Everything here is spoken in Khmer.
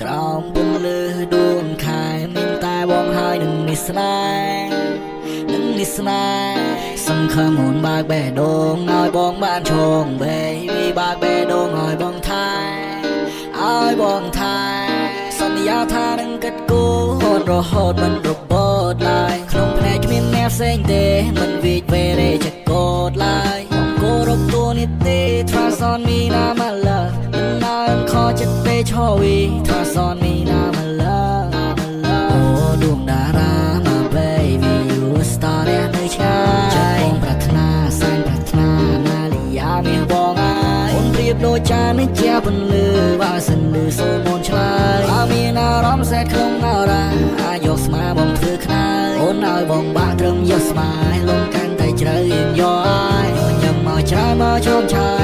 ក្រោមពន្លឺដួងខែមានតែបងហើយនឹងនេះស្នេហ៍នឹងនេះស្នេហ៍សង្ឃឹមអូនបើកបេះដូងឲ្យបងបានឈង baby បើកបេះដូងឲ្យបងថែឲ្យបងថែសន្យាថានឹងកិត្តគូរហូតមិនរបូតឡើយក្នុងភ្នែកគ្មានអ្នកផ្សេងទេមិនវិចវេរេចកោតឡើយបងគោរពតួនាទី Trust on me now my love មិនដល់ខកចិត្តពេកឈរវី Trust on me now my love អូដួងតារា my baby you a star នៅឆ្ងាយใจបងប្រាថ្នាសែនប្រាថ្នាណាលីយ៉ាមាសបងអើយអូនប្រៀបដូចចាននេះជាពន្លឺបើសិនលឺសូមអូនឆ្លើយបើមានអារម្មណ៍សែនក្នុងអរ៉ាអាចយកស្មាបងធ្វើខ្នើយអូនឲ្យបងបាក់ត្រឹមយកស្មាលងកាន់តែជ្រៅយើងយកឲ្យញ៉ាំមកច្រើនមកជុំឆាយ